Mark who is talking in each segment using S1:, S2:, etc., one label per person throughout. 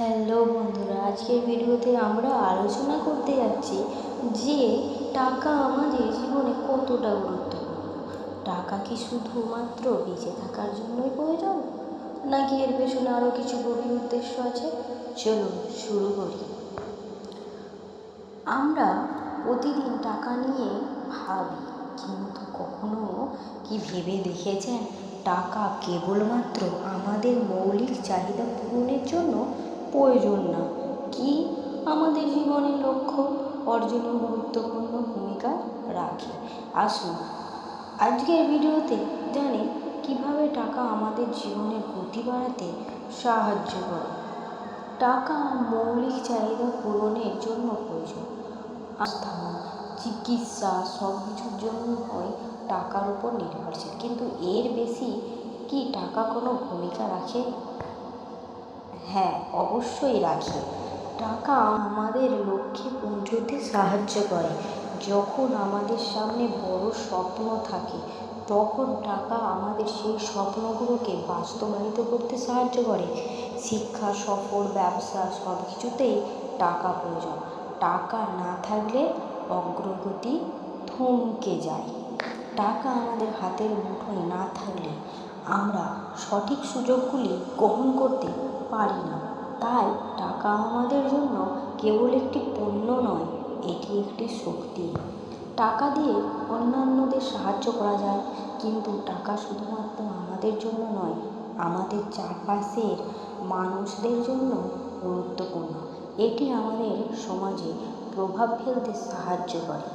S1: Hello বন্ধুরা, আজকের ভিডিওতে আমরা আলোচনা করতে যাচ্ছি যে টাকা আমাদের জীবনে কতটা গুরুত্বপূর্ণ। টাকা কি শুধুমাত্র বেঁচে থাকার জন্যই প্রয়োজন, নাকি এর পেছনে আরও কিছু গভীর উদ্দেশ্য আছে? চলুন শুরু করি। আমরা প্রতিদিন টাকা নিয়ে ভাবি, কিন্তু কখনো কি ভেবে দেখেছেন টাকা কেবলমাত্র আমাদের মৌলিক চাহিদা পূরণের জন্য প্রয়োজন না, কি আমাদের জীবনের লক্ষ্য অর্জনেও গুরুত্বপূর্ণ ভূমিকা রাখে? আসুন আজকের ভিডিওতে জানি কিভাবে টাকা আমাদের জীবনের গতি বাড়াতে সাহায্য করে। টাকা মৌলিক চাহিদা পূরণের জন্য প্রয়োজন। স্থান, চিকিৎসা সব কিছুর জন্যই টাকার উপর নির্ভরশীল, কিন্তু এর বেশি কি টাকা কোনো ভূমিকা রাখে? হ্যাঁ, অবশ্যই রাখে। টাকা আমাদের লক্ষ্যে পৌঁছতে সাহায্য করে। যখন আমাদের সামনে বড় স্বপ্ন থাকে, তখন টাকা আমাদের সেই স্বপ্নগুলোকে বাস্তবায়িত করতে সাহায্য করে। শিক্ষা, সফর, ব্যবসা সব কিছুতেই টাকা প্রয়োজন। টাকা না থাকলে অগ্রগতি থমকে যায়। টাকা আমাদের হাতের মুঠোয় না থাকলে আমরা সঠিক সুযোগগুলি গ্রহণ করতে পারি না। তাই টাকা আমাদের জন্য কেবল একটি পণ্য নয়, এটি একটি শক্তি। টাকা দিয়ে অন্যান্যদের সাহায্য করা যায়, কিন্তু টাকা শুধুমাত্র আমাদের জন্য নয়, আমাদের চারপাশের মানুষদের জন্য গুরুত্বপূর্ণ। এটি আমাদের সমাজে প্রভাব ফেলতে সাহায্য করে।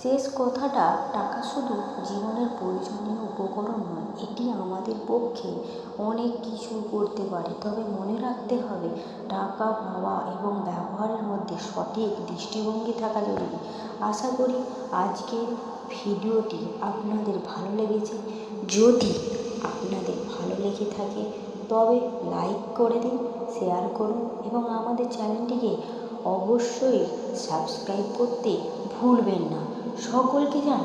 S1: শেষ কথাটা, টাকা শুধু জীবনের প্রয়োজনীয় উপকরণ নয়, এটি আমাদের পক্ষে অনেক কিছু করতে পারে। তবে মনে রাখতে হবে, টাকা পাওয়া এবং ব্যবহারের মধ্যে সঠিক দৃষ্টিভঙ্গি থাকা জরুরি। আশা করি আজকের ভিডিওটি আপনাদের ভালো লেগেছে। যদি আপনাদের ভালো লেগে থাকে তবে লাইক করে দিন, শেয়ার করুন এবং আমাদের চ্যানেলটিকে অবশ্যই সাবস্ক্রাইব করতে ভুলবেন না। সকলকে জানাই